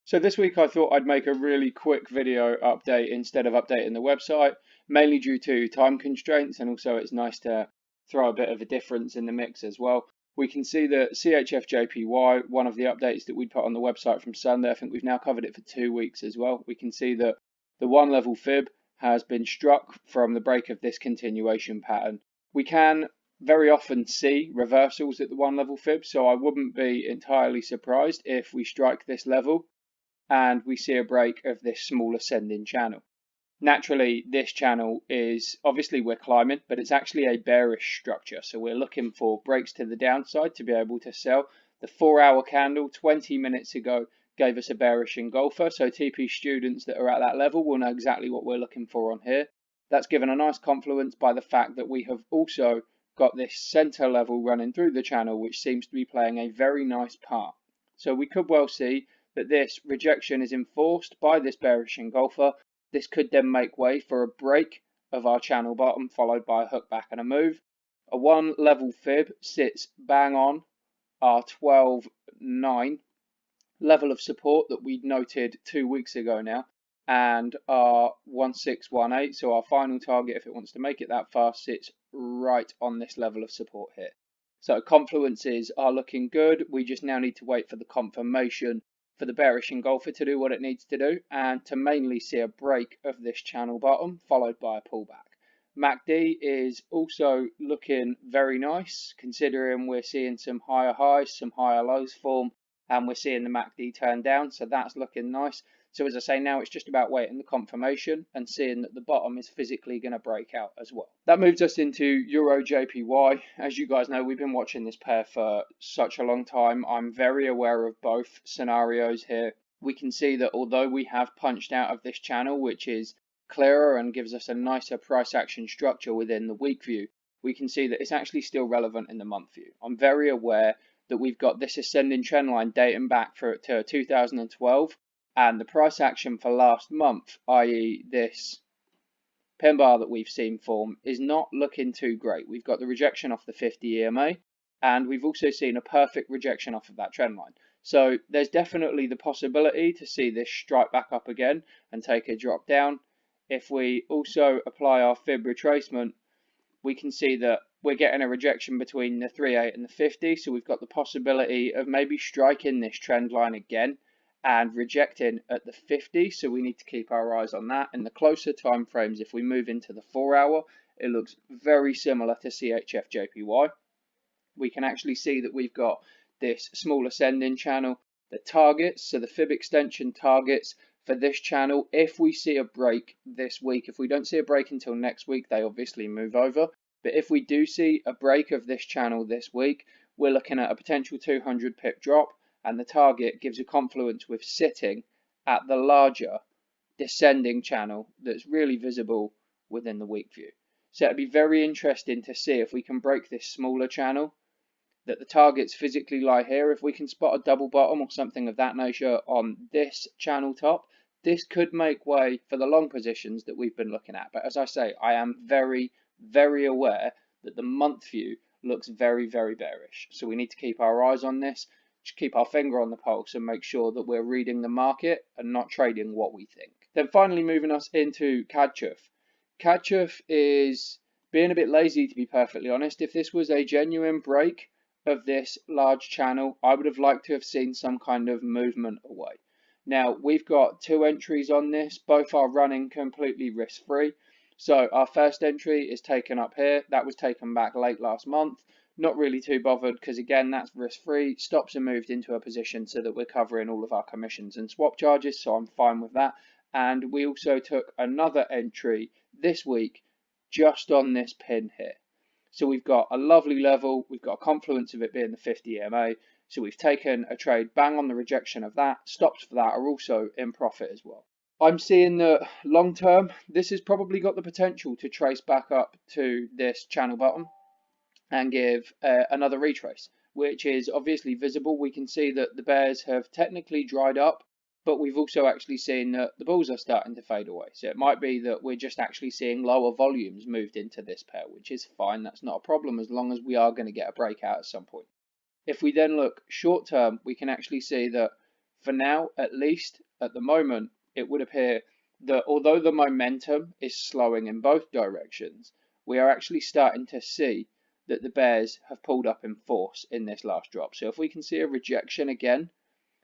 So this week I thought I'd make a really quick video update instead of updating the website, mainly due to time constraints, and also it's nice to throw a bit of a difference in the mix as well. We can see that CHFJPY, one of the updates that we put on the website from Sunday, I think we've now covered it for 2 weeks as well. We can see that the one level fib has been struck from the break of this continuation pattern. We can very often see reversals at the one level fib, so I wouldn't be entirely surprised if we strike this level and we see a break of this small ascending channel. Naturally, this channel is obviously we're climbing, but it's actually a bearish structure. So we're looking for breaks to the downside to be able to sell. The 4-hour candle 20 minutes ago gave us a bearish engulfer. So TeePee students that are at that level will know exactly what we're looking for on here. That's given a nice confluence by the fact that we have also got this center level running through the channel, which seems to be playing a very nice part. So we could well see that this rejection is enforced by this bearish engulfer. This could then make way for a break of our channel bottom followed by a hook back and a move. A one level fib sits bang on our 12.9 level of support that we noted 2 weeks ago now, and our 1618, so our final target if it wants to make it that far, sits right on this level of support here. So confluences are looking good. We just now need to wait for the confirmation for the bearish engulfer to do what it needs to do and to mainly see a break of this channel bottom followed by a pullback. MACD is also looking very nice considering we're seeing some higher highs, some higher lows form, and we're seeing the MACD turn down, so that's looking nice. So as I say, now it's just about waiting the confirmation and seeing that the bottom is physically going to break out as well. That moves us into Euro JPY. As you guys know, we've been watching this pair for such a long time. I'm very aware of both scenarios here. We can see that although we have punched out of this channel, which is clearer and gives us a nicer price action structure within the week view, we can see that it's actually still relevant in the month view. I'm very aware that we've got this ascending trend line dating back to 2012, and the price action for last month, i.e. this pin bar that we've seen form, is not looking too great. We've got the rejection off the 50 EMA, and we've also seen a perfect rejection off of that trend line. So there's definitely the possibility to see this strike back up again and take a drop down. If we also apply our fib retracement, we can see that we're getting a rejection between the 3.8 and the 50, so we've got the possibility of maybe striking this trend line again and rejecting at the 50, so we need to keep our eyes on that. In the closer time frames, if we move into the 4-hour, it looks very similar to CHFJPY. We can actually see that we've got this small ascending channel, the targets, so the fib extension targets for this channel. If we see a break this week, if we don't see a break until next week, they obviously move over. But if we do see a break of this channel this week, we're looking at a potential 200 pip drop, and the target gives a confluence with sitting at the larger descending channel that's really visible within the week view. So it'd be very interesting to see if we can break this smaller channel, that the targets physically lie here. If we can spot a double bottom or something of that nature on this channel top, this could make way for the long positions that we've been looking at. But as I say, I am very, very aware that the month view looks very, very bearish. So we need to keep our eyes on this, just keep our finger on the pulse and make sure that we're reading the market and not trading what we think. Then finally moving us into CAD-CHF. CAD-CHF is being a bit lazy, to be perfectly honest. If this was a genuine break of this large channel, I would have liked to have seen some kind of movement away. Now we've got 2 entries on this, both are running completely risk-free. So our first entry is taken up here. That was taken back late last month. Not really too bothered because again that's risk-free. Stops are moved into a position so that we're covering all of our commissions and swap charges, so I'm fine with that. And we also took another entry this week just on this pin here. So we've got a lovely level, we've got a confluence of it being the 50 EMA, so we've taken a trade bang on the rejection of that. Stops for that are also in profit as well. I'm seeing that long term, this has probably got the potential to trace back up to this channel bottom and give another retrace, which is obviously visible. We can see that the bears have technically dried up, but we've also actually seen that the bulls are starting to fade away. So it might be that we're just actually seeing lower volumes moved into this pair, which is fine. That's not a problem as long as we are going to get a breakout at some point. If we then look short term, we can actually see that For now, at least at the moment, it would appear that although the momentum is slowing in both directions, we are actually starting to see that the bears have pulled up in force in this last drop. So if we can see a rejection again,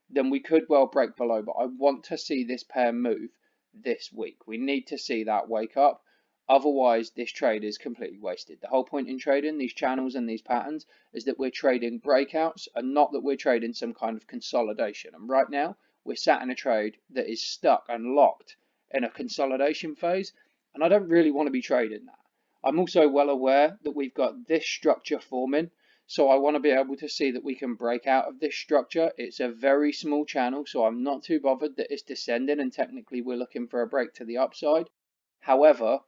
then we could well break below, but I want to see this pair move this week. We need to see that wake up. Otherwise, this trade is completely wasted. The whole point in trading these channels and these patterns is that we're trading breakouts and not that we're trading some kind of consolidation. And right now, we're sat in a trade that is stuck and locked in a consolidation phase, and I don't really want to be trading that. I'm also well aware that we've got this structure forming, so I want to be able to see that we can break out of this structure. It's a very small channel, so I'm not too bothered that it's descending and technically we're looking for a break to the upside. However,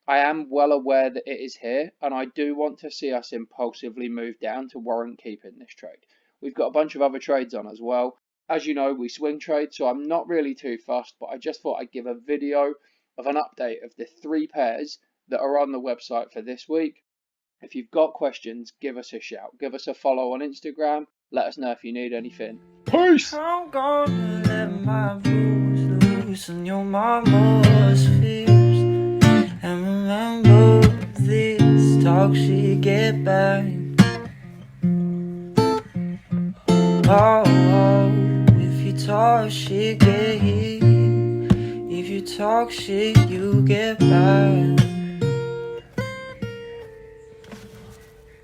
I am well aware that it is here, and I do want to see us impulsively move down to warrant keeping this trade. We've got a bunch of other trades on as well. As you know, we swing trade, so I'm not really too fussed, but I just thought I'd give a video of an update of the 3 pairs that are on the website for this week. If you've got questions, give us a shout. Give us a follow on Instagram. Let us know if you need anything. Peace! I'm gonna let my blues loose on your mama's fears. And remember this, talk shit, get back. Oh, if you talk shit, get hit. If you talk shit, you get back.